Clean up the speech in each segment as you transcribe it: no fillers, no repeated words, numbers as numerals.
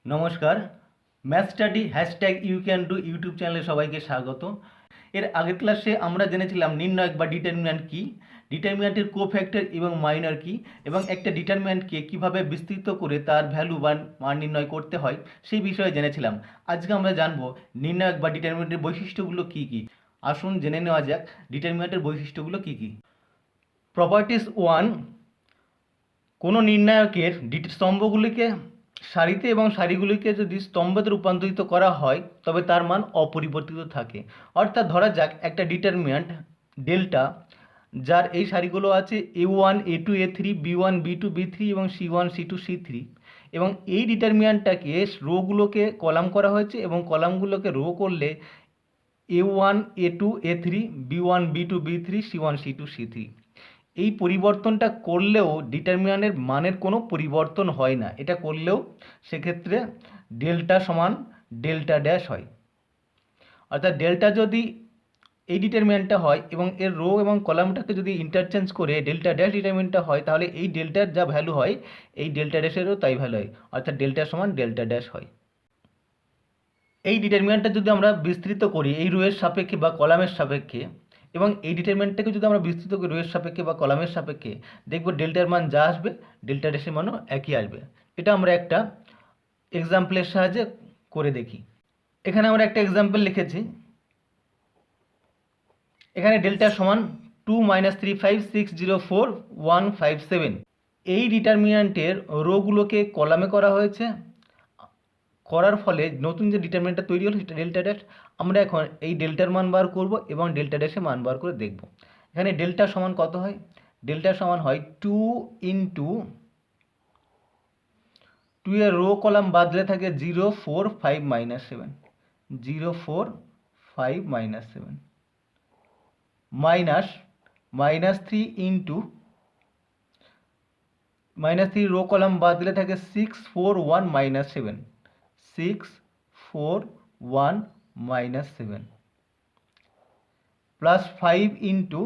নমস্কার। Math study hashtag you can do YouTube চ্যানেলে সবাইকে স্বাগত। এর আগের ক্লাসে আমরা জেনেছিলাম নির্ণায়ক বা ডিটারমিন্যান্ট কী, ডিটারমিন্যান্টের কোফ্যাক্টর এবং মাইনর কী, এবং একটা ডিটারমিন্যান্টকে কীভাবে বিস্তৃত করে তার ভ্যালু বা মান নির্ণয় করতে হয় সেই বিষয়ে জেনেছিলাম। আজকে আমরা জানবো নির্ণায়ক বা ডিটারমিন্যান্টের বৈশিষ্ট্যগুলো কী কী। আসুন জেনে নেওয়া যাক ডিটারমিন্যান্টের বৈশিষ্ট্যগুলো কী কী। প্রপার্টিস 1, কোনো নির্ণায়কের স্তম্ভগুলিকে সারিতে এবং সারিগুলিকে যদি স্তম্ভতে রূপান্তরিত করা হয় তবে তার মান অপরিবর্তিত থাকে। অর্থাৎ ধরা যাক একটা ডিটারমিন্যান্ট ডেল্টা, যার এই সারিগুলো আছে A1 A2 A3 B1 B2 B3 এবং C1 C2 C3, এবং এই ডিটারমিন্যান্টটাকে রোগুলোকে কলাম করা হয়েছে এবং কলামগুলোকে রো করলে A1 A2 A3 B1 B2 B3 C1 C2 C3। এই পরিবর্তনটা করলেও ডিটারমিন্যান্টের মানের কোনো পরিবর্তন হয় না। এটা করলেও সেক্ষেত্রে ডেল্টা সমান ডেল্টা ড্যাশ হয়। অর্থাৎ ডেল্টা যদি এই ডিটারমিন্যান্টটা হয় এবং এর রো এবং কলামটাকে যদি ইন্টারচেঞ্জ করে ডেল্টা ড্যাশ ডিটারমিন্যান্টটা হয়, তাহলে এই ডেল্টার যা ভ্যালু হয় এই ডেল্টা ড্যাশেরও তাই ভ্যালু হয়, অর্থাৎ ডেল্টা সমান ডেল্টা ড্যাশ হয়। এই ডিটারমিন্যান্টটা যদি আমরা বিস্তৃত করি এই রোয়ের সাপেক্ষে বা কলামের সাপেক্ষে, এবং এই ডিটারমিন্যান্টটাকে যদি আমরা বিস্তৃত করি রোয়ের সাপেক্ষে বা কলামের সাপেক্ষে, দেখব ডেল্টার মান যা আসবে ডেল্টা ড্যাশের মানও একই আসবে। এটা আমরা একটা এক্সাম্পলের সাহায্যে করে দেখি। এখানে আমরা একটা এক্সাম্পল লিখেছি। এখানে ডেল্টা সমান 2 - 3 5 6 0 4 1 5 7। এই ডিটারমিন্যান্টের রোগুলোকে কলামে করা হয়েছে, করার ফলে নতুন যে ডিটারমিন্যান্টটা তৈরি হলো সেটা ডেল্টা ড্যাশ। আমরা এখন এই ডেল্টার মান বার করব এবং ডেল্টা ড্যাশের মান বার করে দেখব। এখানে ডেল্টা সমান কত হয়? ডেল্টা সমান হয় 2 ইন্টু 2 এর রো কলাম বাদলে থাকে 0 4 5 -7, 0 4 5 -7 মাইনাস -3 ইন্টু -3 রো কলাম বাদ দিলে থাকে 6 4 1 -7, 6 4 1 -7 প্লাস 5 ইন্টু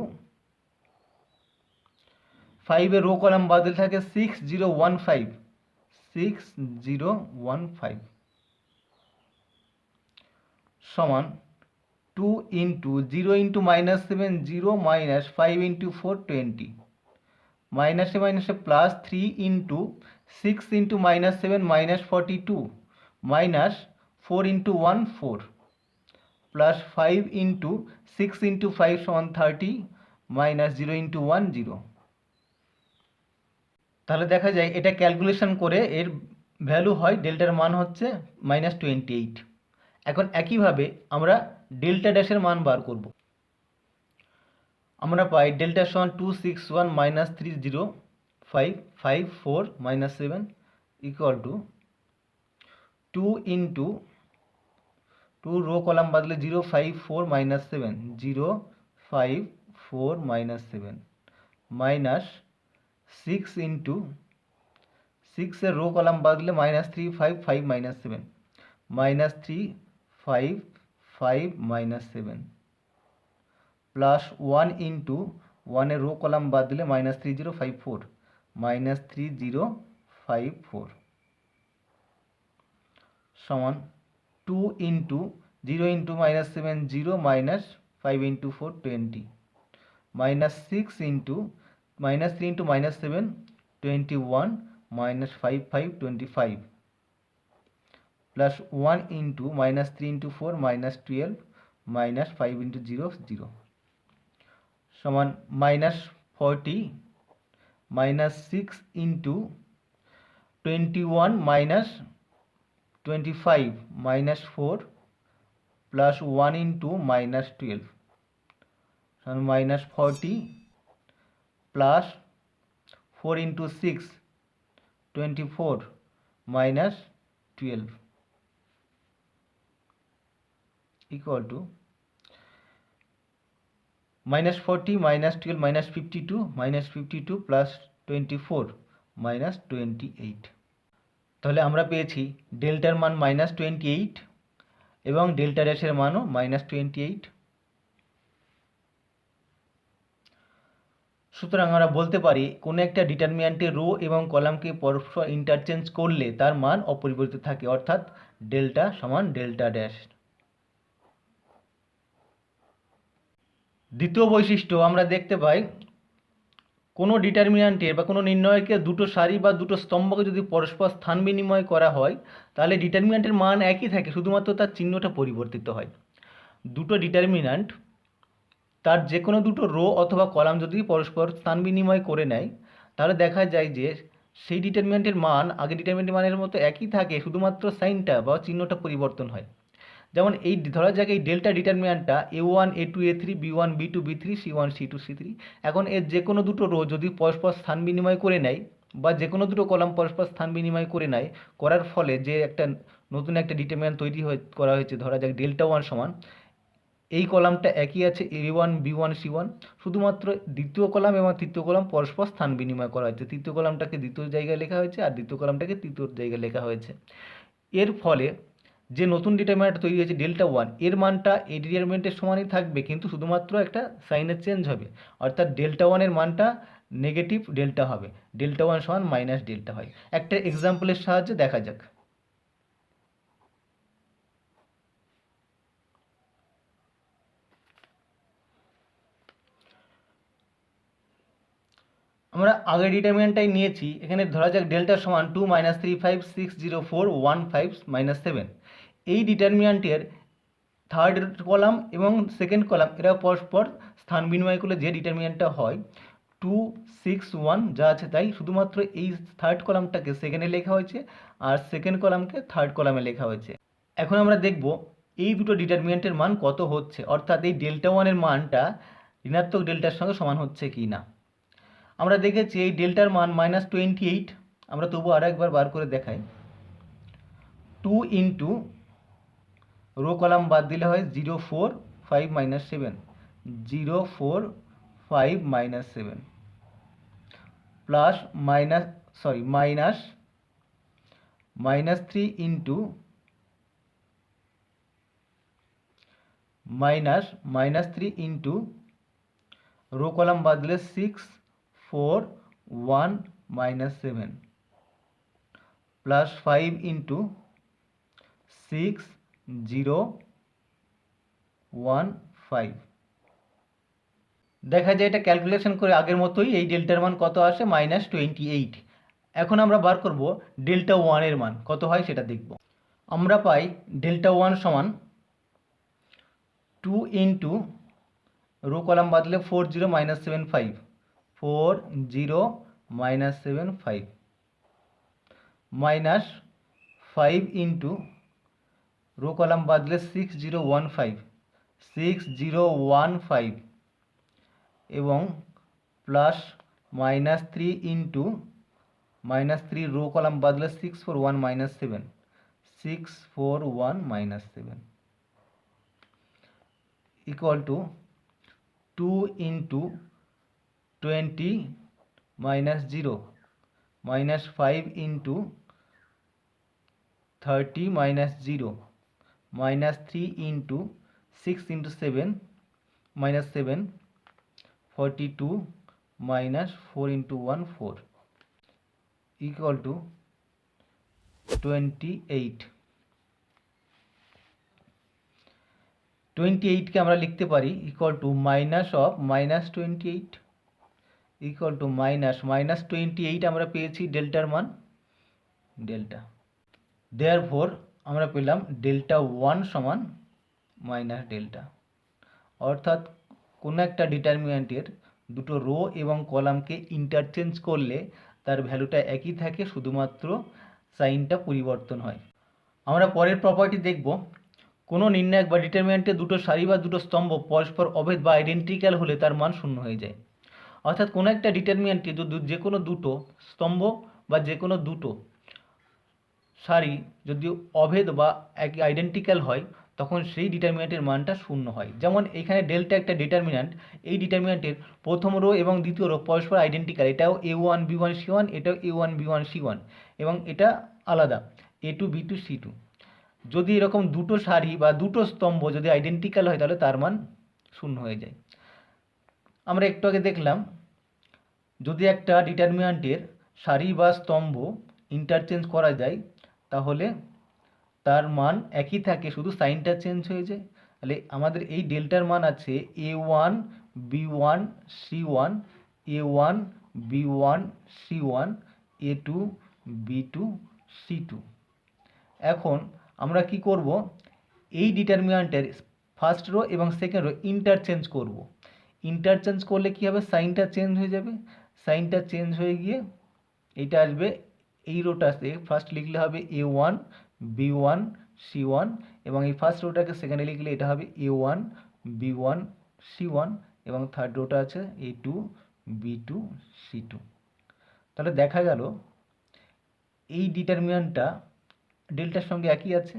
5 এর রো কলাম বাদ দিলে থাকে 6 0 1 5, 6 0 1 5 সমান 2 ইন্টু 0 ইন্টু -7 0 মাইনাস 5 ইন্টু 4 20, মাইনাসে মাইনাসে plus 3 into 6 into -7 -42 minus 4 into 1 4 plus 5 into 6 into 5 সমান 30 মাইনাস 0 ইন্টু 1 0। তাহলে দেখা যায় এটা ক্যালকুলেশন করে এর ভ্যালু হয় ডেল্টার মান হচ্ছে -28। এখন একইভাবে আমরা ডেল্টা ড্যাশের মান বার করব। আমরা পাই ডেল্টা সমান 261 - 305 54 -7 equal to 2 into 2 row column বাদলে 0 5 4 -7, 0 5 4 -7 মাইনাস 6 ইন্টু 6 এর রো কলাম বাদলে -3 5 5 -7, -3 5 5 -7 প্লাস 1 ইন্টু 1 এর রো কলাম বাদ দিলে -3 0 5 4, -3 0 5 4 সমান 2 into 0 into -7 0 minus 5 into 4 20, minus 6 into -3 into -7 21 minus 5 5 25 plus 1 into -3 into 4 -12 minus 5 into 0 0 সমান -40 minus 6 into 21 minus 25 minus 4 plus 1 into minus 12, so minus 40 plus 4 into 6 24 minus 12 equal to minus 40 minus 12 minus 52 plus 24 minus 28। তাহলে আমরা পেয়েছি ডেল্টার মান -28 এবং delta ড্যাশের মানও -28। সুতরাং আমরা বলতে পারি কোনো একটা ডিটারমিন্যান্টে রো এবং কলামকে পরস্পর ইন্টারচেঞ্জ করলে তার মান অপরিবর্তিত থাকে, অর্থাৎ ডেল্টা সমান ডেল্টা ড্যাশ। দ্বিতীয় বৈশিষ্ট্য আমরা দেখতে পাই কোনো ডিটারমিন্যান্টের বা কোনো নির্ণয়কে দুটো সারি বা দুটো স্তম্ভকে যদি পরস্পর স্থান বিনিময় করা হয় তাহলে ডিটারমিন্যান্টের মান একই থাকে, শুধুমাত্র তার চিহ্নটা পরিবর্তিত হয়। দুটো ডিটারমিন্যান্ট তার যে কোনো দুটো রো অথবা কলাম যদি পরস্পর স্থান বিনিময় করে নেয় তাহলে দেখা যায় যে সেই ডিটারমিন্যান্টের মান আগের ডিটারমিন্যান্টের মানের মতো একই থাকে, শুধুমাত্র সাইনটা বা চিহ্নটা পরিবর্তন হয়। যেমন এই ধরা যাক এই delta ডিটারমিন্যান্টটা A1 A2 A3 B1 B2 B3 C1 C2 C3। এখন এর যে কোনো দুটো রো যদি পরস্পর স্থান বিনিময় করে নেয় বা যে কোনো দুটো কলাম পরস্পর স্থান বিনিময় করে নেয়, করার ফলে যে একটা নতুন একটা ডিটারমিন্যান্ট তৈরি করা হয়েছে, ধরা যাক ডেল্টা 1 সমান এই কলামটা একই আছে A1 B1 C1, শুধুমাত্র দ্বিতীয় কলাম এবং তৃতীয় কলাম পরস্পর স্থান বিনিময় করা হয়েছে, তৃতীয় কলামটাকে দ্বিতীয় জায়গায় লেখা হয়েছে আর দ্বিতীয় কলামটাকে তৃতীয় জায়গায় লেখা হয়েছে। এর ফলে যে নতুন ডিটারমিন্যান্ট তৈরি হয়েছে ডেল্টা 1, এর মানটা এই ডিটারমিন্যান্টের সমানই থাকবে, কিন্তু শুধুমাত্র একটা সাইনের চেঞ্জ হবে, অর্থাৎ ডেল্টা 1 এর মানটা নেগেটিভ ডেল্টা হবে, ডেল্টা 1 সমান মাইনাস ডেল্টা হয়। একটা এক্সাম্পলের সাহায্যে দেখা যাক। আমরা আগের ডিটারমিন্যান্টটাই নিয়েছি, এখানে ধরা যাক ডেল্টা সমান 2 - 3 5 6 0 4 1 5 - 7। এই ডিটারমিন্যান্টের থার্ড কলাম এবং সেকেন্ড কলাম এরা পরস্পর স্থান বিনিময় করলে যে ডিটারমিন্যান্টটা হয় 2 6 1 যা আছে তাই, শুধুমাত্র এই থার্ড কলামটাকে সেকেন্ডে লেখা হয়েছে আর সেকেন্ড কলামকে থার্ড কলামে লেখা হয়েছে। এখন আমরা দেখব এই দুটো ডিটারমিন্যান্টের মান কত হচ্ছে, অর্থাৎ এই ডেল্টা 1 এর মানটা ঋণাত্মক ডেল্টার সঙ্গে সমান হচ্ছে কি না। আমরা দেখেছি এই ডেল্টার মান -28, আমরা তবু আর একবার বার করে দেখাই। 2 ইন্টু রো কলাম বাদ দিলে হয় 0 4 5 - 7, 0 4 5 - 7 plus -3 into -3 into row column বাদ দিলে 6 4 1 - 7 প্লাস 5 ইন্টু 6 0 1 5। দেখা যায় এটা ক্যালকুলেশন করে আগের মতোই এই ডেল্টার মান কত আসে -28। এখন আমরা বার করব ডেল্টা 1 এর মান কত হয় সেটা দেখব। আমরা পাই ডেল্টা 1 সমান 2 into row column বাদলে 4 0 - 7 5 4 0 - 7 5 minus 5 into row column বাদলে 6 0 1 5 6 0 1 5 এবং plus -3 into -3 rho column বাদলে 6 4 1 - 7 6 4 1 - 7 equal to 2 into 20 minus 0 minus 5 into 30 minus 0 minus 3 into 6 into 7 minus 7 42 minus 4 into 1 4 equal to 28। 28 কে আমরা লিখতে পারি equal to minus of -28 equal to -28 আমরা পেয়েছি ডেল্টার মান delta. Therefore আমরা পেলাম ডেল্টা 1 সমান মাইনাস ডেল্টা, অর্থাৎ কোনো একটা ডিটারমিন্যান্টের দুটো রো এবং কলামকে ইন্টারচেঞ্জ করলে তার ভ্যালুটা একই থাকে, শুধুমাত্র সাইনটা পরিবর্তন হয়। আমরা পরের প্রপার্টি দেখব, কোনো নির্ণায়ক বা ডিটারমিন্যান্টে দুটো সারি বা দুটো স্তম্ভ পরস্পর অভেদ বা আইডেন্টিক্যাল হলে তার মান শূন্য হয়ে যায়। অর্থাৎ কোনো একটা ডিটারমিন্যান্টে যে কোনো দুটো স্তম্ভ বা যে কোনো দুটো সারি যদি অভেদ বা আইডেন্টিক্যাল হয় তখন সেই ডিটারমিন্যান্টের মানটা শূন্য হয়। যেমন এখানে ডেল্টা একটা ডিটারমিন্যান্ট, এই ডিটারমিন্যান্টের প্রথম রো এবং দ্বিতীয় রো পরস্পর আইডেন্টিক্যাল, এটাও A1 B1 C1, এটাও A1 B1 C1 এবং এটা আলাদা A2 B2 C2। যদি এরকম দুটো সারি বা দুটো স্তম্ভ যদি আইডেন্টিক্যাল হয় তাহলে তার মান শূন্য হয়ে যায়। আমরা একটু আগে দেখলাম যদি একটা ডিটারমিন্যান্টের সারি বা স্তম্ভ ইন্টারচেঞ্জ করা যায় তাহলে তার মান একই থাকে, শুধু সাইনটা চেঞ্জ হয়ে যায়। তাহলে আমাদের এই ডেল্টার মান আছে a1 b1 c1, a1 b1 c1, a2 b2 c2। এখন আমরা কি করব, এই ডিটারমিন্যান্টের ফার্স্ট রো এবং সেকেন্ড রো ইন্টারচেঞ্জ করব। ইন্টারচেঞ্জ করলে কি হবে, সাইনটা চেঞ্জ হয়ে যাবে। সাইনটা চেঞ্জ হয়ে গিয়ে এইটা আসবে, এই রোটা আসবে ফার্স্ট লিখলে হবে a1 b1 c1, এবং এই ফার্স্ট রোটাকে সেকেন্ডে লিখলে এটা হবে a1 b1 c1, এবং থার্ড রোটা আছে a2 b2 c2। তাহলে দেখা গেল এই ডিটারমিন্যান্টটা ডেল্টার সঙ্গে একই আছে,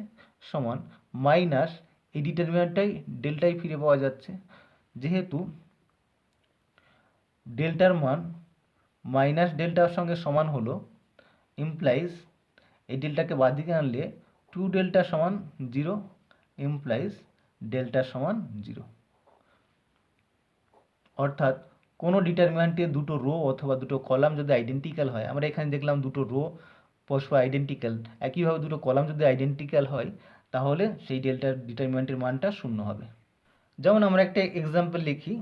সমান মাইনাস এই ডিটারমিন্যান্টটাই ডেল্টায় ফিরে পাওয়া যাচ্ছে, যেহেতু ডেল্টার মান মাইনাস ডেল্টার সঙ্গে সমান হলো, ইমপ্লাইজ এই ডেল্টাকে বাদ দিকে আনলে 2 ডেল্টা সমান 0, ইমপ্লাইজ ডেল্টা সমান 0। অর্থাৎ কোনো ডিটারমিন্যান্টে দুটো রো অথবা দুটো কলাম যদি আইডেন্টিক্যাল হয়, আমরা এখানে দেখলাম দুটো রো পরস্পর আইডেন্টিক্যাল, একইভাবে দুটো কলাম যদি আইডেন্টিক্যাল হয় তাহলে সেই ডেল্টার ডিটারমিন্যান্টের মানটা 0 হবে। যেমন আমরা একটা এক্সাম্পল লিখি,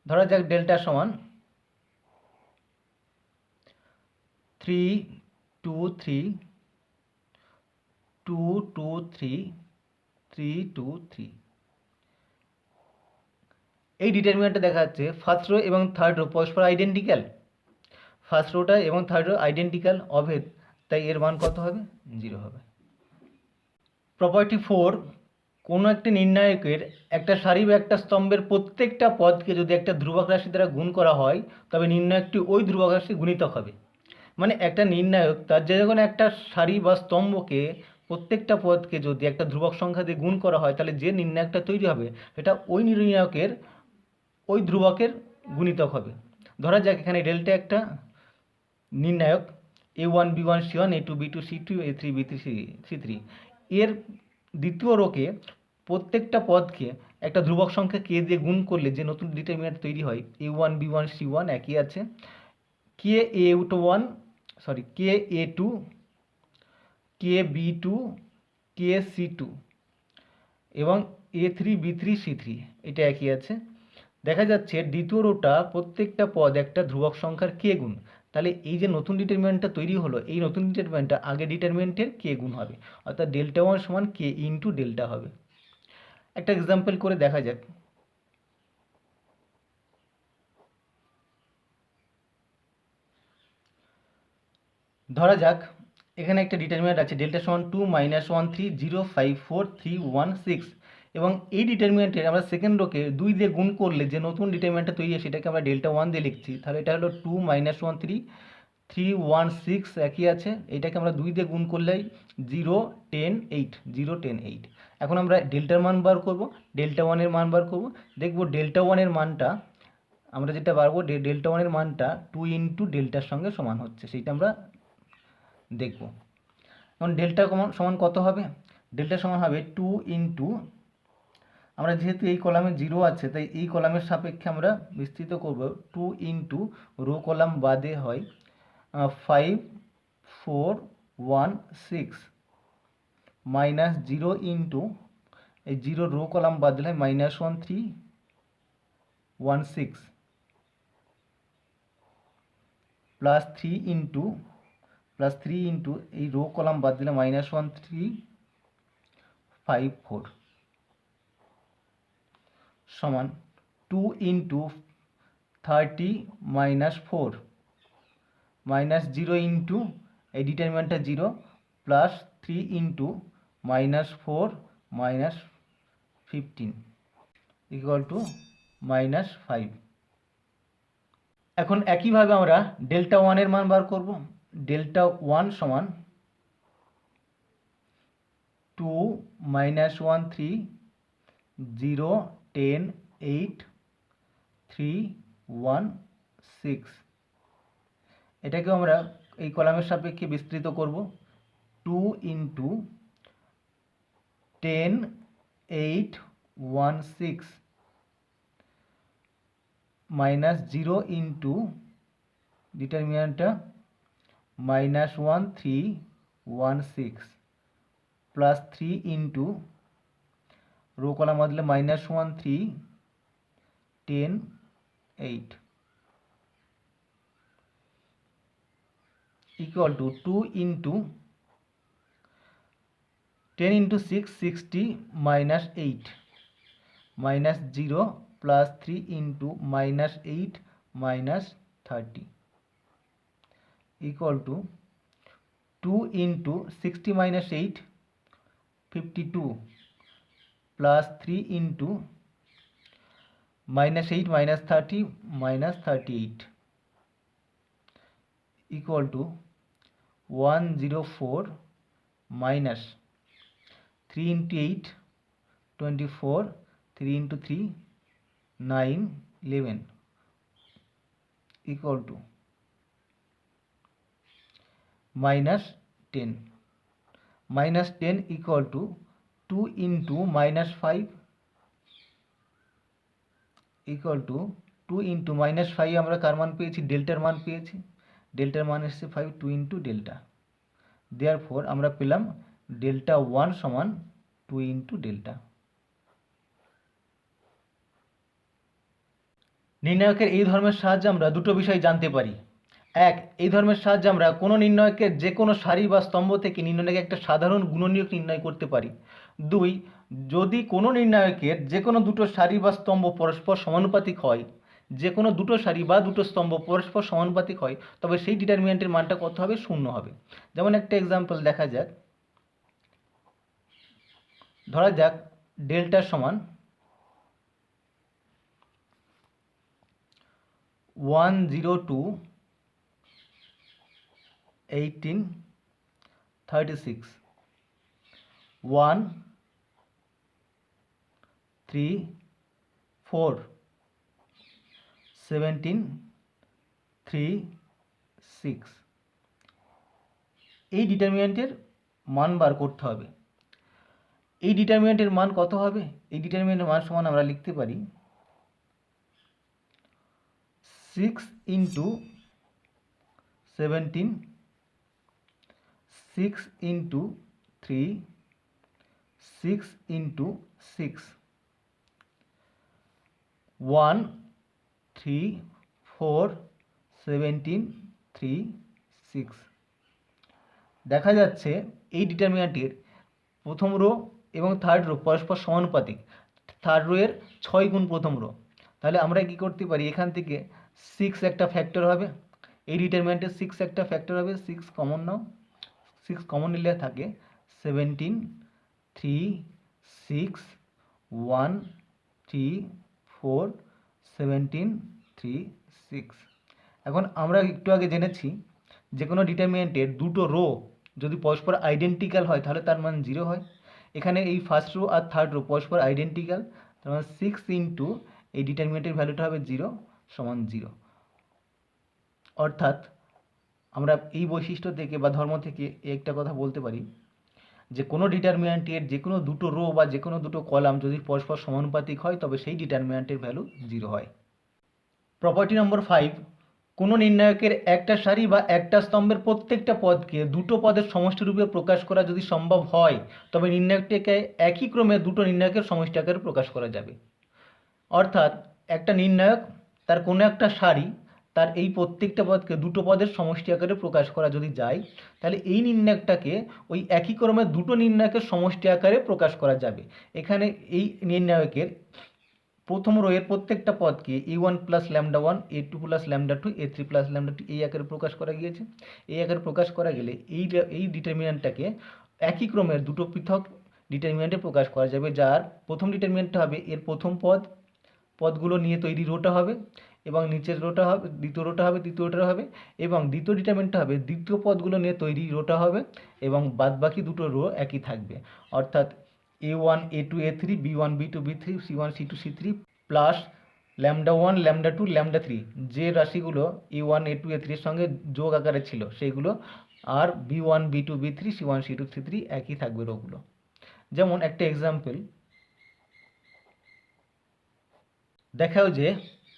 ধরা যাক ডেল্টা সমান 3 2 3 2 2 3 3 2 3। এই ডিটারমিন্যান্টটা দেখা যাচ্ছে ফার্স্ট রো এবং থার্ড রো পরস্পর আইডেন্টিক্যাল, ফার্স্ট রোটা এবং থার্ড রো আইডেন্টিক্যাল অভেদ, তাই এর মান কত হবে, 0 হবে। প্রপার্টি 4, কোনো একটি নির্ণায়কের একটা সারি বা একটা স্তম্ভের প্রত্যেকটা পদকে যদি একটা ধ্রুবক রাশি দ্বারা গুণ করা হয় তবে নির্ণায়কটি ওই ধ্রুবক রাশি গুণিতক হবে। মানে একটা নির্ণায়ক তার যে কোনো একটা সারি বা স্তম্ভকে প্রত্যেকটা পদকে যদি একটা ধ্রুবক সংখ্যা দিয়ে গুণ করা হয় তাহলে যে নির্ণায়কটা তৈরি হবে সেটা ওই নির্ণায়কের ওই ধ্রুবকের গুণিতক হবে। ধরা যাক এখানে ডেল্টা একটা নির্ণায়ক a1 b1 c1, a2 b2 c2, a3 b3 c3। এর দ্বিতীয় রোকে প্রত্যেকটা পদকে একটা ধ্রুবক সংখ্যা কে দিয়ে গুণ করলে যে নতুন ডিটারমিন্যান্ট তৈরি হয় a1 b1 c1 একই আছে, কে a1 সরি কে a2 কে b2 কে c2 এবং a3 b3 c3 এটা একই আছে। দেখা যাচ্ছে দ্বিতীয় রোটা প্রত্যেকটা পদ একটা ধ্রুবক সংখ্যার কে গুণ, তাহলে এই যে নতুন ডিটারমিন্যান্টটা তৈরি হলো এই নতুন ডিটারমিন্যান্টটা আগে ডিটারমিন্যান্টের কে গুণ হবে, অর্থাৎ ডেল্টা ওয়ান সমান কে ইন্টু ডেল্টা হবে। একটা এক্সাম্পল করে দেখা যাক। ধরা যাক এখানে একটা ডিটারমিন্যান্ট আছে ডেল্টা সমান 2 -1 3 0 5 4 3 1 6, এবং এই ডিটারমিন্যান্টের আমরা সেকেন্ড রোকে 2 দিয়ে গুণ করলে যে নতুন ডিটারমিন্যান্টটা তৈরি হয় সেটাকে আমরা ডেল্টা 1 দিয়ে লিখছি। তাহলে এটা হলো 2 -1 3 3 1 6 একই আছে, এটাকে আমরা 2 দিয়ে গুণ করলেই 0 10 8 0 10 8। এখন আমরা ডেল্টার মান বার করব, ডেল্টা 1 এর মান বার করব, দেখব ডেল্টা 1 এর মানটা আমরা যেটা পারবো ডেল্টা 1 এর মানটা 2 ইন্টু ডেল্টার সঙ্গে সমান হচ্ছে, সেইটা আমরা দেখব। এখন ডেল্টা সমান কত হবে, ডেল্টা সমান হবে 2 ইন্টু, আমরা যেহেতু এই কলামে 0 আছে তাই এই কলামের সাপেক্ষে আমরা বিস্তৃত করব, 2 ইন্টু রো কলাম বাদে হয় 5 4 1 6 মাইনাস 0 ইন্টু এই 0 রো কলাম বাদ দিলে -1 3 1 6 প্লাস 3 ইন্টু এই রো কলাম বাদ দিলে -1 3 5 4 সমান 2 ইন্টু 30 -4 -0 ইন্টু এই ডিটারমিন্যান্টটা 0 প্লাস 3 ইন্টু -4 -15 ইকুয়াল টু -5। এখন একইভাবে আমরা ডেল্টা 1 এর মান বার করব, ডেল্টা 1 সমান 2 -1 3 0 10 8 3 1 6, এটাকে আমরা এই কলামের সাপেক্ষে বিস্তৃত করব, 2 ইন্টু 10 8 1 6 মাইনাস 0 ইন্টু ডিটারমিনেন্টটা -1 3 1 6 প্লাস 3 ইন্টু রো কলাম বদলে -1 3 10 8 equal to 2 into 10 into 6 60 minus 8 minus 0 plus 3 into minus 8 minus 30 equal to 2 into 60 minus 8 52 plus 3 into minus 8 minus 30 minus 38 equal to 104 minus 3 into 8 24 3 into 3 9 11 equal to minus 10 equal to 2 into minus 5 equal to 2 into minus 5 আমরা কার মান পেয়েছি ডেল্টার মান পেয়েছি ডেল্টার মান এসেছে 5 2 into delta therefore আমরা পেলাম ডেল্টা 1 সমান 2 into ডেল্টা। নির্ণায়কের এই ধর্মের সাহায্যে আমরা দুটো বিষয় জানতে পারি। এক, এই ধর্মের সাহায্যে আমরা কোনো নির্ণয়কের যে কোনো সারি বা স্তম্ভ থেকে নির্ণয়কে একটা সাধারণ গুণনীয়ক নির্ণয় করতে পারি। দুই, যদি কোনো নির্ণায়কের যে কোনো দুটো সারি বা স্তম্ভ পরস্পর সমানুপাতিক হয়, যে কোনো দুটো সারি বা দুটো স্তম্ভ পরস্পর সমানুপাতিক হয়, তবে সেই ডিটারমিনেন্টের মানটা কত হবে? 0 হবে। যেমন একটা এক্সাম্পল দেখা যাক, ধরা যাক ডেল্টা সমান 102 18 36 1 3 4 17 3 6 এই ডিটারমিনেন্টের মান বার করতে হবে। এই ডিটারমিনেন্টের মান কত হবে? এই ডিটারমিনেন্টের মান সমান আমরা লিখতে পারি 6 into 17 6 into 3 6 into 6 1 3 4 17 3 6 দেখা যাচ্ছে এই ডিটারমিনেন্টের প্রথম রো এবং থার্ড রো পরস্পর সমানুপাতিক। থার্ড রো এর 6 গুণ প্রথম রো। তাহলে আমরা কি করতে পারি, এখান থেকে 6 একটা ফ্যাক্টর হবে, এই ডিটারমিনেন্টের 6 একটা ফ্যাক্টর হবে, 6 কমন নাও, 6 কমন নিলে থাকে 17 3 6 1 3 4 17 3 6। এখন আমরা একটু আগে জেনেছি যে কোনো ডিটারমিনেন্টের দুটো রো যদি পরস্পর আইডেন্টিক্যাল হয় তাহলে তার মান 0 হয়। এখানে এই ফার্স্ট রো আর থার্ড রো পরস্পর আইডেন্টিক্যাল, তার মানে 6 ইন্টু এই ডিটারমিনেন্টের ভ্যালুটা হবে 0 সমান 0। অর্থাৎ আমরা এই বৈশিষ্ট্য থেকে বা ধর্ম থেকে একটা কথা বলতে পারি যে কোনো ডিটারমিনেন্টের যে কোনো দুটো রো বা যে কোনো দুটো কলাম যদি পরস্পর সমানুপাতিক হয় তবে সেই ডিটারমিনেন্টের ভ্যালু 0 হয়। প্রপার্টি নম্বর 5, কোনো নির্ণায়কের একটা সারি বা একটা স্তম্ভের প্রত্যেকটা পদকে দুটো পদের সমষ্টিরূপে প্রকাশ করা যদি সম্ভব হয় তবে নির্ণায়কটিকে একই ক্রমে দুটো নির্ণায়কের সমষ্টি আকারে প্রকাশ করা যাবে। অর্থাৎ একটা নির্ণায়ক তার কোনো একটা সারি তার এই প্রত্যেকটা পদকে দুটো পদের সমষ্টি আকারে প্রকাশ করা যদি যায় তাহলে এই নির্ণায়কটাকে ওই একই ক্রমে দুটো নির্ণায়কের সমষ্টি আকারে প্রকাশ করা যাবে। এখানে এই নির্ণায়কের প্রথম রো এর প্রত্যেকটা পদকে a1 plus lambda 1 a2 plus lambda 2 a3 plus lambda 2 এই আকারে প্রকাশ করা গিয়েছে। এই আকারে প্রকাশ করা গেলে এই ডিটারমিনেন্টটাকে একই ক্রমের দুটো পৃথক ডিটারমিনেন্টে প্রকাশ করা যাবে, যার প্রথম ডিটারমিনেন্টটা হবে এর প্রথম পদগুলো নিয়ে তৈরি রোটা হবে এবং নিচের রোটা হবে, দ্বিতীয় রোটা হবে, তৃতীয় রোটা হবে এবং দ্বিতীয় ডিটারমিনেন্টটা হবে দ্বিতীয় পদগুলো নিয়ে তৈরি রোটা হবে এবং বাদবাকি দুটো রো একই থাকবে। অর্থাৎ a1 a2 a3 b1 b2 b3 c1 c2 c3 plus lambda 1 lambda 2 lambda 3 যে রাশিগুলো a1 a2 a3 এর সঙ্গে যোগ আকারে ছিল সেইগুলো আর b1 b2 b3 c1 c2 c3 একই থাকবে রোগুলো। যেমন একটা এক্সাম্পল দেখাও যে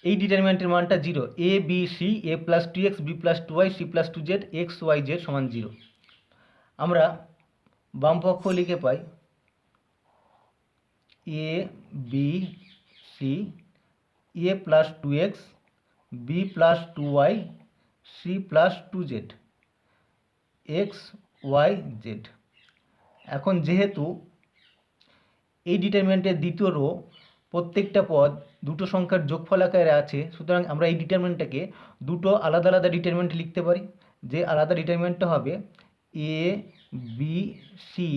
এই ডিটারমিনেন্টের মানটা zero, A B C A plus two X B plus two Y C plus two Z X Y Z সমান জিরো। আমরা বাম পক্ষ লিখে পাই A B C A plus two X B plus two Y C plus two Z X Y Z. এখন যেহেতু এই ডিটারমিনেন্টের দ্বিতীয় রো প্রত্যেকটা পদ দুটো সংখ্যার যোগফল আকারে আছে, সুতরাং আমরা এই ডিটারমিনেন্টটাকে দুটো আলাদা আলাদা ডিটারমিনেন্ট লিখতে পারি। যে আলাদা ডিটারমিনেন্টটা হবে এ বি সি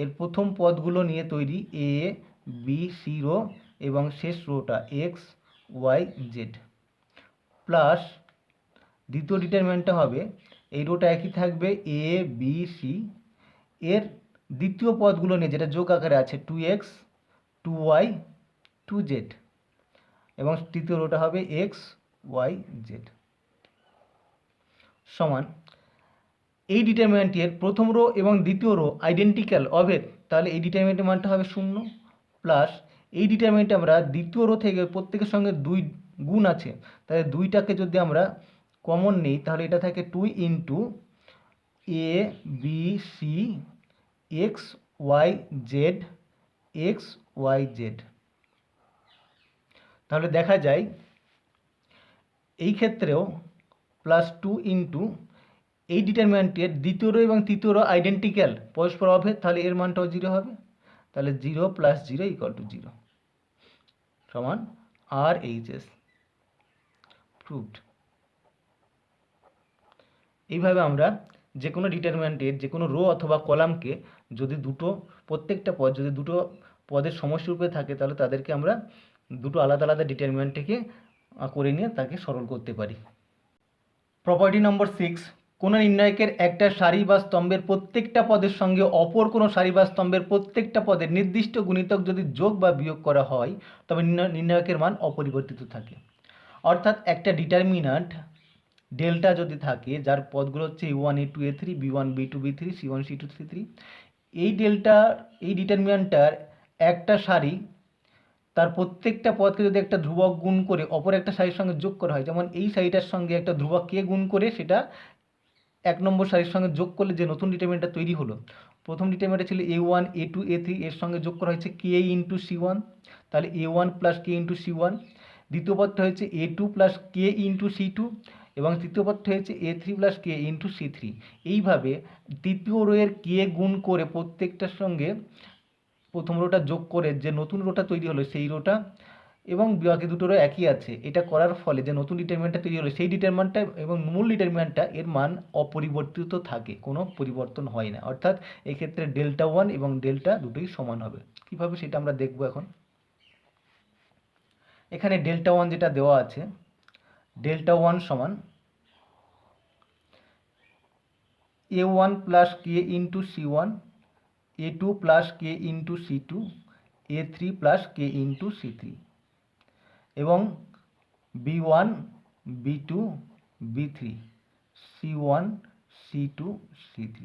এর প্রথম পদগুলো নিয়ে তৈরি এ বি সি রো এবং শেষ রোটা এক্স ওয়াই জেড, প্লাস দ্বিতীয় ডিটারমিনেন্টটা হবে এই রোটা একই থাকবে এ বি সি এর দ্বিতীয় পদগুলো নিয়ে যেটা যোগ আকারে আছে two x two y two z এবং তৃতীয় রোটা হবে এক্স ওয়াই জেড সমান এই ডিটারমিনেন্টের প্রথম রো এবং দ্বিতীয় রো আইডেন্টিক্যাল অভেদ, তাহলে এই ডিটারমিনেন্টের মানটা হবে শূন্য, প্লাস এই ডিটারমিনেন্টে আমরা দ্বিতীয় রো থেকে প্রত্যেকের সঙ্গে দুই গুণ আছে, তাহলে দুইটাকে যদি আমরা কমন নিই তাহলে এটা থাকে two into A B C X Y Z X Y Z. তাহলে দেখা যায় এই ক্ষেত্রেও প্লাস টু ইন্টু এই ডিটারমিনেন্টের দ্বিতীয় রো এবং তৃতীয় রো আইডেন্টিক্যাল পরস্পর অভেদ, তাহলে এর মানটাও জিরো হবে। তাহলে zero plus zero equal to zero সমান আর এইচ এস প্রুভড। এইভাবে আমরা যে কোনো ডিটারমিনেন্টের যে কোনো রো অথবা কলামকে যদি প্রত্যেকটা পদ যদি দুটো পদের সমষ্টিরূপে থাকে তাহলে তাদেরকে আমরা দুটো আলাদা আলাদা ডিটারমিনেন্ট থেকে করে নিয়ে তাকে সরল করতে পারি। প্রপার্টি নম্বর 6, কোনো নির্ণায়কের একটা সারি বা স্তম্ভের প্রত্যেকটা পদের সঙ্গে অপর কোনো সারি বা স্তম্ভের প্রত্যেকটা পদের নির্দিষ্ট গুণিতক যদি যোগ বা বিয়োগ করা হয় তবে নির্ণায়কের মান অপরিবর্তিত থাকে। অর্থাৎ একটা ডিটারমিন্যান্ট ডেল্টা যদি থাকে যার পদগুলো হচ্ছে a1 a2 a3 b1 b2 b3 c1 c2 c3, এই ডিটারমিন্যান্টটার একটা সারি তার প্রত্যেকটা পদকে যদি একটা ধ্রুবক গুণ করে অপর একটা সারির সঙ্গে যোগ করা হয়, যেমন এই সারিটার সঙ্গে একটা ধ্রুবক কে গুণ করে সেটা এক নম্বর সারির সঙ্গে যোগ করলে যে নতুন ডিটারমিনেন্টটা তৈরি হলো, প্রথম ডিটারমিনেন্টটা ছিল a1 a2 a3 এর সঙ্গে যোগ করা হয়েছে কে ইন্টু c1, তাহলে a1 প্লাস কে ইন্টু c1। দ্বিতীয় পদটা হয়েছে a2 প্লাস কে ইন্টু c2 এবং তৃতীয় পদটা হয়েছে a3 প্লাস কে ইন্টু c3। এইভাবে তৃতীয় রোয়ের কে গুণ করে প্রত্যেকটার সঙ্গে প্রথম রোটা যোগ করে যে নতুন রোটা তৈরি হলো সেই রোটা এবং বাকি দুটো রো একই আছে, এটা করার ফলে যে নতুন ডিটারমিনেন্টটা তৈরি হলো সেই ডিটারমিনেন্টটা এবং মূল ডিটারমিনেন্টটা এর মান অপরিবর্তিত থাকে, কোনো পরিবর্তন হয় না। অর্থাৎ এই ক্ষেত্রে ডেল্টা ওয়ান এবং ডেল্টা দুটোই সমান হবে। কীভাবে সেটা আমরা দেখব এখন। এখানে ডেল্টা ওয়ান যেটা দেওয়া আছে, ডেল্টা ওয়ান সমান a1 প্লাস কে ইন্টু c1 a2 প্লাস কে ইন্টু c2 a3 প্লাস কে ইন্টু c3 এবং b1 b2 b3 c1 c2 c3।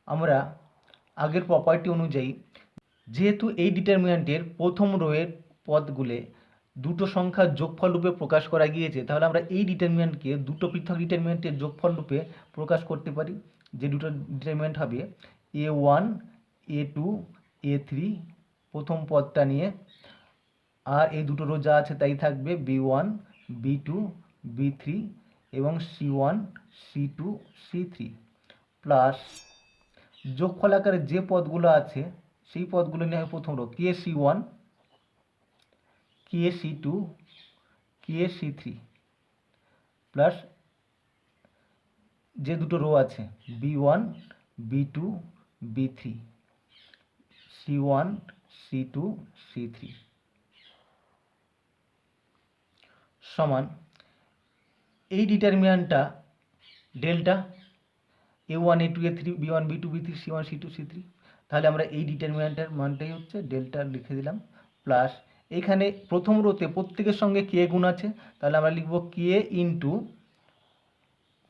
আমরা আগের প্রপার্টি অনুযায়ী যেহেতু এই ডিটারমিনেন্টের প্রথম রোয়ের পদগুলো দুটো সংখ্যার যোগফল রূপে প্রকাশ করা গিয়েছে, তাহলে আমরা এই ডিটারমিনেন্টকে দুটো পৃথক ডিটারমিনেন্টের যোগফল রূপে প্রকাশ করতে পারি। যে দুটো ডিটারমিনেন্ট হবে a1 a2 a3 প্রথম পদটা নিয়ে, আর এই দুটো রো যা আছে তাই থাকবে b1 b2 b3 এবং c1 c2 c3 প্লাস যোগফল আকারে যে পদগুলো আছে সেই পদগুলো নিয়ে প্রথম রো কে c1 কে c2 কে c3 প্লাস যে দুটো রো আছে b1 b2 b3 c1 c2 c3 সমান এই ডিটারমিনেন্টটা delta a1 a2 a3 b1 b2 b3 c1 c2 c3, তাহলে আমরা এই ডিটারমিনেন্টের মানটাই হচ্ছে ডেল্টা লিখে দিলাম। প্লাস এখানে প্রথম রোতে প্রত্যেকের সঙ্গে কে গুণ আছে, তাহলে আমরা লিখব কে ইন্টু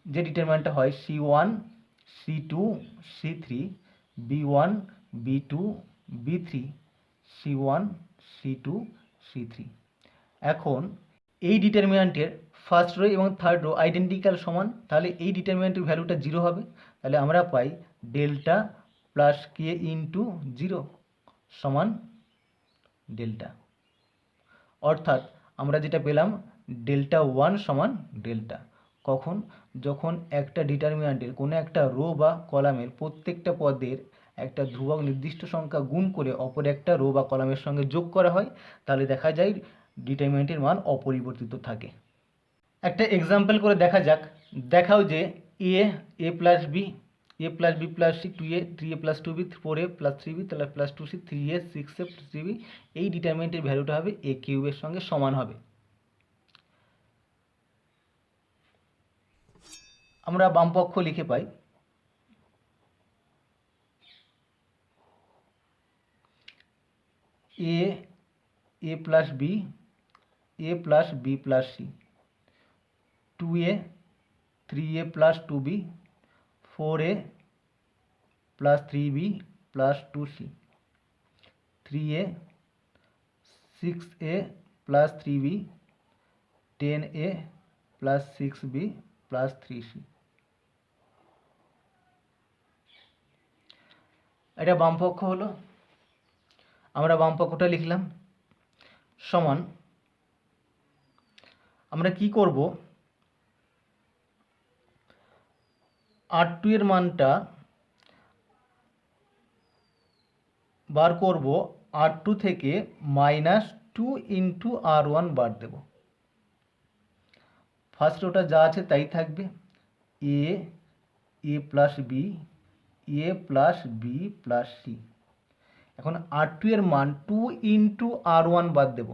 যে ডিটারমিনেন্টটা হয় c1 c2 c3 b1 b2 b3 c1 c2 c3। এখন এই ডিটারমিন্যান্টের ফার্স্ট রো এবং থার্ড রো আইডেন্টিক্যাল সমান, তাহলে এই ডিটারমিন্যান্টের ভ্যালুটা 0 হবে। তাহলে আমরা পাই ডেল্টা প্লাস কে ইন্টু 0 সমান ডেল্টা। অর্থাৎ আমরা যেটা পেলাম ডেল্টা 1 সমান ডেল্টা। কখন? যখন একটা ডিটারমিন্যান্টের কোনো একটা রো বা কলামের প্রত্যেকটা পদের একটা ধ্রুবক নির্দিষ্ট সংখ্যা গুণ করে অপর একটা রো বা কলামের সঙ্গে যোগ করা হয়, তাহলে দেখা যায় ডিটারমিন্যান্টের মান অপরিবর্তিত থাকে। একটা এক্সাম্পল করে দেখা যাক। দেখাও যে A plus B plus C 2a 3a plus 2b 4a plus 3b তাহলে plus 2c 3a 6a 3b এই ডিটারমিন্যান্টের ভ্যালুটা হবে a কিউবের সঙ্গে সমান হবে। আমরা বামপক্ষ লিখে পাই A plus B plus B plus C 2a 3a plus 2b 4a plus 3b plus 2c 3a 6a plus 3b 10a plus 6b plus 3c। এটা বামপক্ষ হলো। আমরা বামপক্ষটা লিখলাম সমান আমরা কি করব, R2 এর মানটা বার করব, R2 থেকে -2 ইন্টু R1 বার দেব। ফার্স্ট ওটা যা আছে তাই থাকবে, A plus B plus B plus C. এখন R2 এর মান 2 ইন্টু R1 বাদ দেব।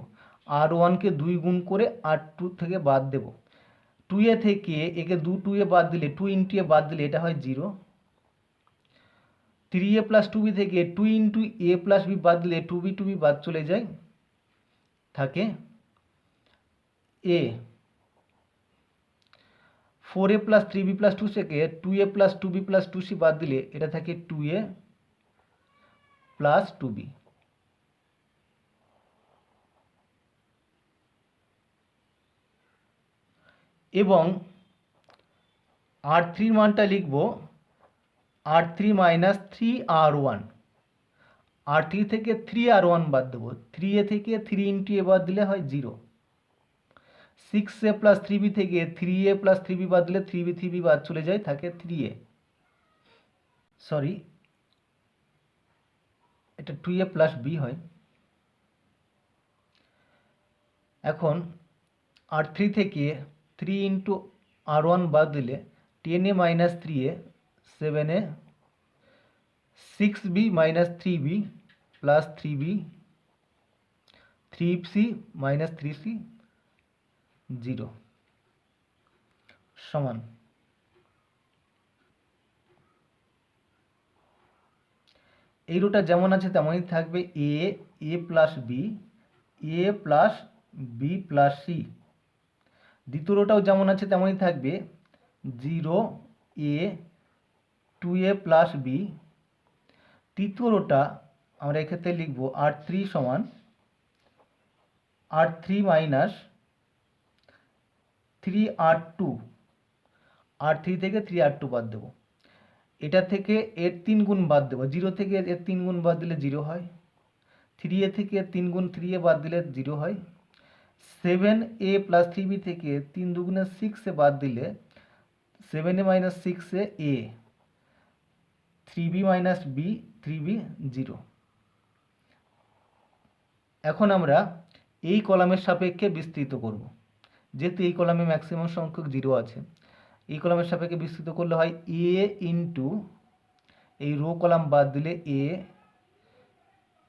R1কে 2 গুণ করে R2 থেকে বাদ দেব। 2a থেকে একে 2a বাদ দিলে 2 ইন্টু এ বাদ দিলে এটা হয় 0। 3a প্লাস 2b থেকে 2 ইন্টু এ প্লাস বি বাদ দিলে 2b বাদ চলে যায়, থাকে a। 4a plus 3b plus 2 থেকে 2a plus 2b plus 2c বাদ দিলে এটা থাকে 2a প্লাস 2b। এবং R3 মানটা লিখব R3 মাইনাস 3R1। R3 থেকে 3R1 বাদ দেবো, 3a থেকে 3 ইন্টু এ বাদ দিলে হয় 0। 6a প্লাস 3b থেকে 3a প্লাস 3b বাদ দিলে 3b বাদ চলে যায়, থাকে 3a। সরি, এটা 2a প্লাস b হয়। এখন R3 থেকে 3 ইন্টু R1 বাদ দিলে 10a minus 3a 7a 6b minus 3b plus 3b 3c minus 3c 0 সমান। এই রোটা যেমন আছে তেমনই থাকবে, A plus B plus B plus C. দ্বিতীয় রোটাও যেমন আছে তেমনই থাকবে, 0a 2a প্লাস বি। তৃতীয় রোটা আমরা এক্ষেত্রে লিখব R3 সমান R3 মাইনাস 3R2। R3 থেকে 3R2 বাদ দেবো, এটা থেকে এর 3 গুণ বাদ দেবো, 0 থেকে এর 3 গুণ বাদ দিলে 0 হয়। 3a থেকে এর 3 গুণ 3a বাদ দিলে 0 হয়। 7a প্লাস 3b থেকে 3 দুগুণে 6a বাদ দিলে 7a minus 6a 3b minus b 3b 0। এখন আমরা এই কলামের সাপেক্ষে বিস্তৃত করব, যেহেতু এই কলামে ম্যাক্সিমাম সংখ্যক 0 আছে। এই কলামের সাপেক্ষে বিস্তৃত করলে হয় a ইন্টু এই রো কলাম বাদ দিলে a,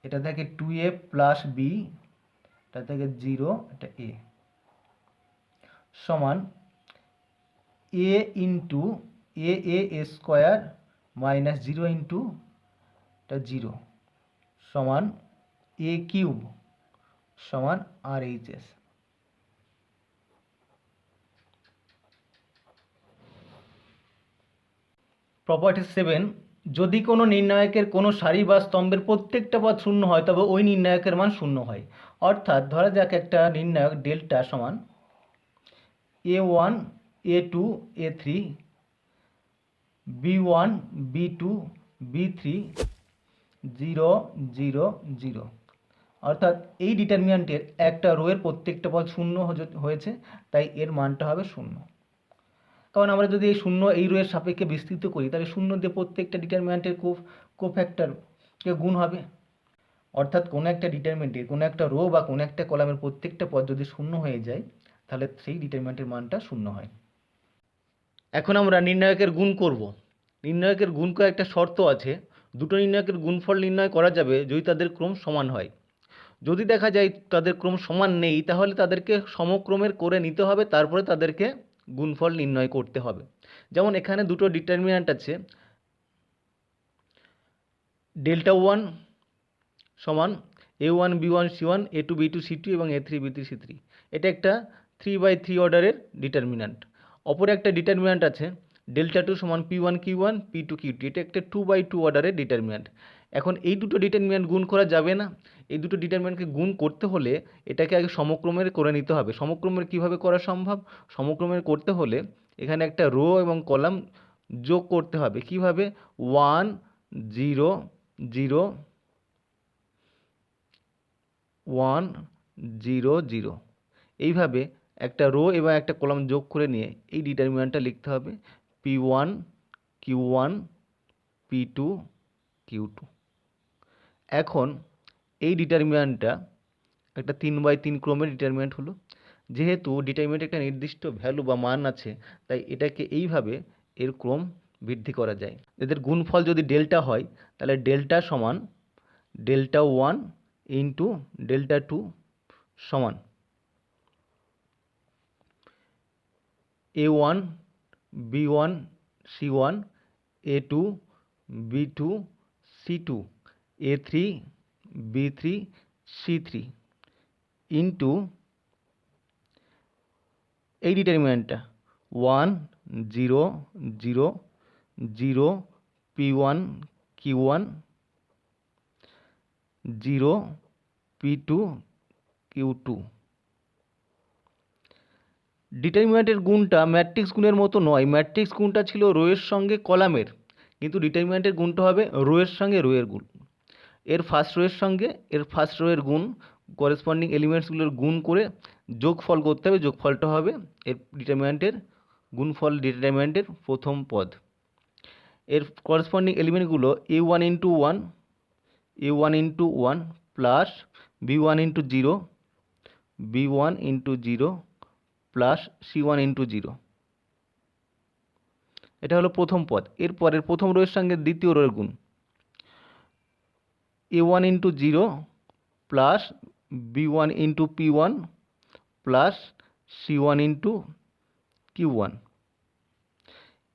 এটা থেকে 2a প্লাস b, এটা থেকে 0, এটা a সমান a into a square minus 0 into এটা 0 সমান a কিউব সমান RHS। প্রপার্টি 7, যদি কোনো নির্ণায়কের কোনো সারি বা স্তম্ভের প্রত্যেকটা পদ শূন্য হয় তবে ওই নির্ণায়কের মান শূন্য হয়। অর্থাৎ ধরা যাক একটা নির্ণায়ক ডেল্টা সমান A1 A2 A3 B1 B2 B3 0 0 0। অর্থাৎ এই ডিটারমিন্যান্টের একটা রোয়ের প্রত্যেকটা পদ শূন্য হয়েছে, তাই এর মানটা হবে শূন্য। কারণ আমরা যদি এই শূন্য এই রোয়ের সাপেক্ষে বিস্তৃত করি তাহলে শূন্য দিয়ে প্রত্যেকটা ডিটারমিন্যান্টের কোফ্যাক্টরকে গুণ হবে। অর্থাৎ কোনো একটা ডিটারমিন্যান্টের কোনো একটা রো বা কোনো একটা কলামের প্রত্যেকটা পদ যদি শূন্য হয়ে যায় তাহলে সেই ডিটারমিন্যান্টের মানটা শূন্য হয়। এখন আমরা নির্ণায়কের গুণ করব। নির্ণায়কের গুণ করার একটা শর্ত আছে, দুটো নির্ণায়কের গুণফল নির্ণয় করা যাবে যদি তাদের ক্রম সমান হয়। যদি দেখা যায় তাদের ক্রম সমান নেই তাহলে তাদেরকে সমক্রমের করে নিতে হবে, তারপরে তাদেরকে গুণফল নির্ণয় করতে হবে। যেমন এখানে দুটো ডিটারমিন্যান্ট আছে, ডেল্টা ওয়ান সমান A1 B1 C1 A2 B2 C2 এবং A3 B3 C3। এটা একটা 3/3 অর্ডারের ডিটারমিন্যান্ট। অপর একটা ডিটারমিন্যান্ট আছে ডেল্টা টু সমান P1 Q1 P2 Q2। এটা একটা 2/2 অর্ডারের ডিটারমিন্যান্ট। এখন এই দুটো ডিটারমিন্যান্ট গুণ করা যাবে না। এই দুটো ডিটারমিন্যান্টকে গুণ করতে হলে এটাকে আগে সমক্রমের করে নিতে হবে। সমক্রমের কিভাবে করা সম্ভব? সমক্রমের করতে হলে এখানে একটা রো এবং কলাম যোগ করতে হবে। কিভাবে? 1 0 0 1 0 0। এইভাবে একটা রো এবং একটা কলাম যোগ করে নিয়ে এই ডিটারমিন্যান্টটা লিখতে হবে P1 Q1 P2 Q2। এখন এই ডিটারমিন্যান্টটা একটা 3/3 ক্রমের ডিটারমিন্যান্ট হলো। যেহেতু ডিটারমিন্যান্ট একটা নির্দিষ্ট ভ্যালু বা মান আছে তাই এটাকে এইভাবে এর ক্রম বৃদ্ধি করা যায়। এদের গুণফল যদি ডেল্টা হয় তাহলে ডেল্টা সমান ডেল্টা 1 ইন্টু ডেল্টা 2 সমান A1 B1 C1 A2 B2 C2 A3 B3 C3 into এই ডিটারমিন্যান্টটা 1 0 0 0 P1 Q1 0 P2 Q2। ডিটারমিন্যান্টের গুণটা ম্যাট্রিক্স গুণের মতো নয়। ম্যাট্রিক্স গুণটা ছিল রোয়ের সঙ্গে কলামের, কিন্তু ডিটারমিন্যান্টের গুণটা হবে রোয়ের সঙ্গে রোয়ের গুণ। এর ফার্স্ট রোয়ের সঙ্গে এর ফার্স্ট রোয়ের গুণ, করেসপন্ডিং এলিমেন্টসগুলোর গুণ করে যোগফল করতে হবে। যোগফলটা হবে এর ডিটারমিন্যান্টের গুণফল, ডিটারমিন্যান্টের প্রথম পদ। এর করেসপন্ডিং এলিমেন্টগুলো A1 into 1 A1 into 1 plus B1 into 0 B1 into 0 plus C1 into 0। এটা হলো প্রথম পদ। এরপরের প্রথম রোয়ের সঙ্গে দ্বিতীয় রোয়ের গুণ A1 into 0 plus B1 into P1 plus C1 into Q1।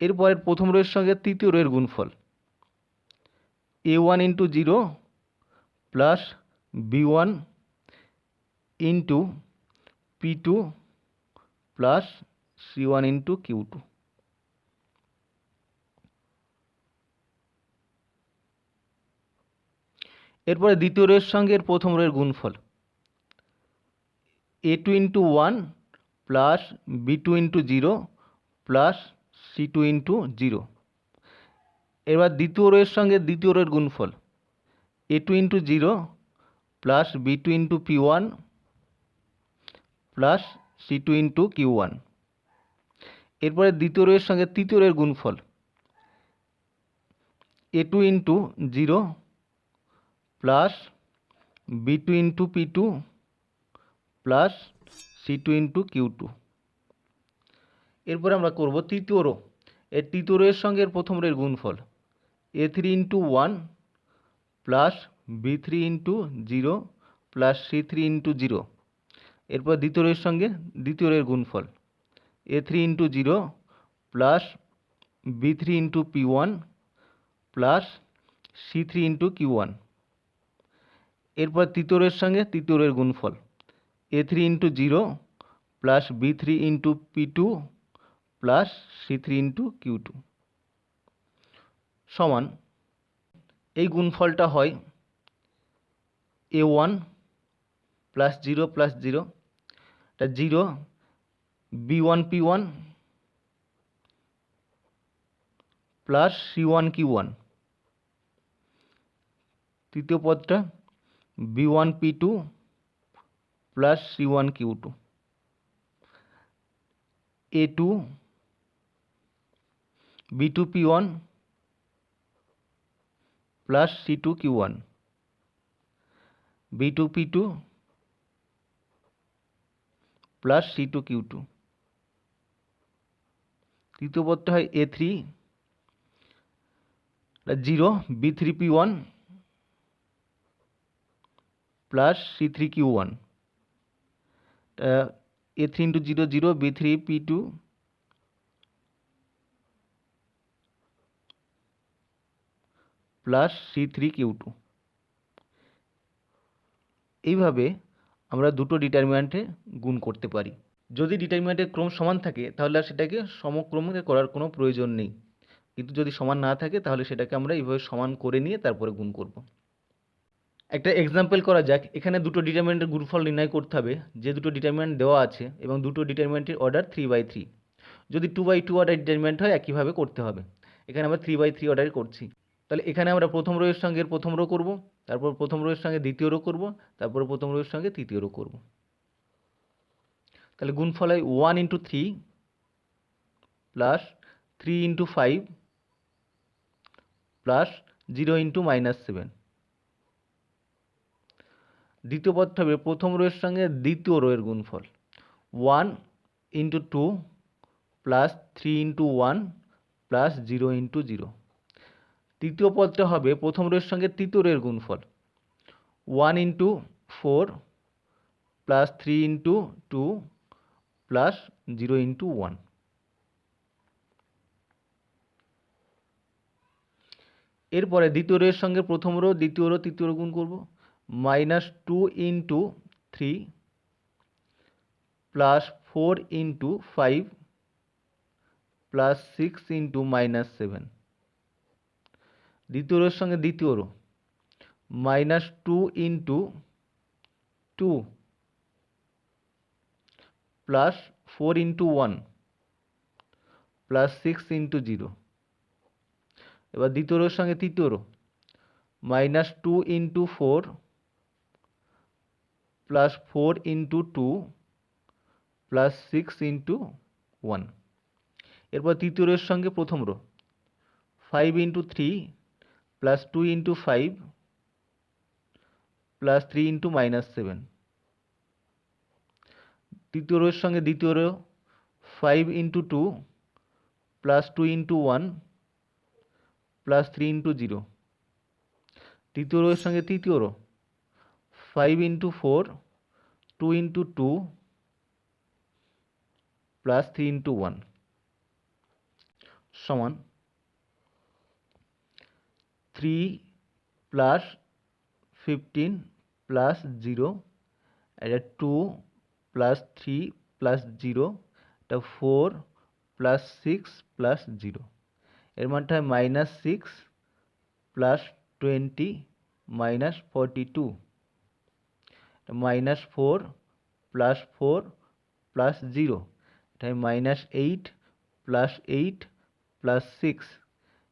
এরপরের প্রথম রোয়ের সঙ্গে তৃতীয় রোয়ের গুণফল A1 into 0 plus B1 into P2 plus C1 into Q2। এরপরে দ্বিতীয় রোয়ের সঙ্গে এর প্রথম রোয়ের গুণফল A2 into 1 plus B2 into 0 plus C2 into 0। এবার দ্বিতীয় রোয়ের সঙ্গে দ্বিতীয় রোয়ের গুণফল A2 into 0 plus B2 into P1 plus C2 into Q1। এরপরে দ্বিতীয় রোয়ের সঙ্গে তৃতীয় রোয়ের গুণফল A2 into 0 plus B2 into P2 plus C2 into Q2। এরপরে আমরা করব তৃতীয় রো। এর তৃতীয় রোয়ের সঙ্গে এর প্রথম রোয়ের গুণফল A3 into 1 plus B3 into 0 plus C3 into 0। এরপর দ্বিতীয় রোয়ের সঙ্গে দ্বিতীয় রোয়ের গুণফল A3 into 0 plus B3 into P1 plus C3 into Q1। এরপর তৃতীয় রোয়ের সঙ্গে তৃতীয় রোয়ের গুণফল A3 into 0 plus B3 into P2 plus C3 into Q2 সমান এই গুণফলটা হয় A1 প্লাস 0 প্লাস 0, এটা 0 B1P1 প্লাস C1Q1, তৃতীয় পদটা B1P2 plus C1Q2, A2 B2P1 plus C2Q1, B2P2 plus C2Q2, তৃতীয় পদটা হয় A3 0 B3P1 plus C3Q1, A3 into 0 0 B3P2 plus C3Q2। এইভাবে আমরা দুটো ডিটারমিন্যান্টে গুণ করতে পারি। যদি ডিটারমিন্যান্টের ক্রম সমান থাকে তাহলে আর সেটাকে সমক্রমে করার কোনো প্রয়োজন নেই, কিন্তু যদি সমান না থাকে তাহলে সেটাকে আমরা এইভাবে সমান করে নিয়ে তারপরে গুণ করব। একটা এক্সাম্পল করা যাক। এখানে দুটো ডিটারমিন্যান্টের গুণফল নির্ণয় করতে হবে। যে দুটো ডিটারমিন্যান্ট দেওয়া আছে এবং দুটো ডিটারমিন্যান্টের অর্ডার 3/3। যদি 2/2 অর্ডার ডিটারমিন্যান্ট হয় একইভাবে করতে হবে। এখানে আমরা 3/3 অর্ডারে করছি। তাহলে এখানে আমরা প্রথম রো এর সঙ্গে প্রথম রো করব, তারপর প্রথম রো এর সঙ্গে দ্বিতীয় রো করব, তারপর প্রথম রো এর সঙ্গে তৃতীয় রো করব। তাহলে গুণফল হয় 1 into 3 plus 3 into 5 plus 0 into -7। দ্বিতীয় পদটা হবে প্রথম রো এর সঙ্গে দ্বিতীয় রো এর গুণফল 1 into 2 plus 3 into 1 plus 0 into 0। তৃতীয় পদটা হবে প্রথম রো এর সঙ্গে তৃতীয় রো এর গুণফল 1 into 4 plus 3 into 2 plus 0 into 1। এরপরে দ্বিতীয় রো এর সঙ্গে প্রথম রো দ্বিতীয় রো তৃতীয় রো গুণ করব, -2 into 3 plus 4 into 5 plus 6 into -7। দ্বিতীয় রোর সঙ্গে দ্বিতীয় row -2 into 2 plus 4 into 1 plus 6 into 0। এবার দ্বিতীয় রোর সঙ্গে তৃতীয় row -2 into 4 plus 4 into 2 plus 6 into 1। এরপর তৃতীয় রোর সঙ্গে প্রথম row 5 into 3 plus 2 into 5 plus 3 into -7। তৃতীয় রোর সঙ্গে দ্বিতীয় row 5 into 2 plus 2 into 1 plus 3 into 0। তৃতীয় রোর সঙ্গে তৃতীয় row 5 into 4 2 into 2 plus 3 into 1 সমান 3 প্লাস 15 প্লাস 0, এটা 2 প্লাস 3 প্লাস 0, এটা 4 প্লাস 6 প্লাস 0। এর মানটা হয় -6 প্লাস 20 মাইনাস 42, -4 প্লাস 4 প্লাস 0, এটা হয় -8 প্লাস 8 প্লাস 6।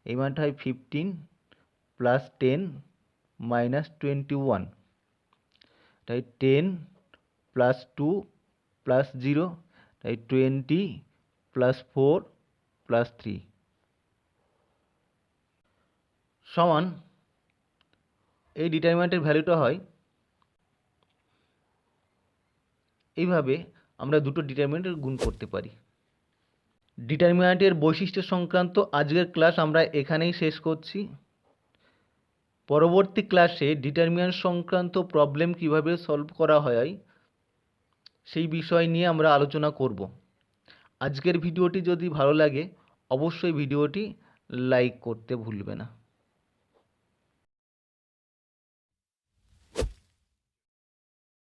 এই মানটা হয় 15 প্লাস 10 মাইনাস 21, তাই 10 প্লাস 2 প্লাস 0, তাই 20 প্লাস 4 প্লাস 3 সমান এই ডিটারমিন্যান্টের ভ্যালুটা হয়। এইভাবে আমরা দুটো ডিটারমিন্যান্টের গুণ করতে পারি। ডিটারমিন্যান্টের বৈশিষ্ট্য সংক্রান্ত আজকের ক্লাস আমরা এখানেই শেষ করছি। পরবর্তী ক্লাসে ডিটারমিন্যান্ট সংক্রান্ত প্রবলেম কিভাবে সলভ করা হয় সেই বিষয় নিয়ে আমরা আলোচনা করব। আজকের ভিডিওটি যদি ভালো লাগে অবশ্যই ভিডিওটি লাইক করতে ভুলবে না।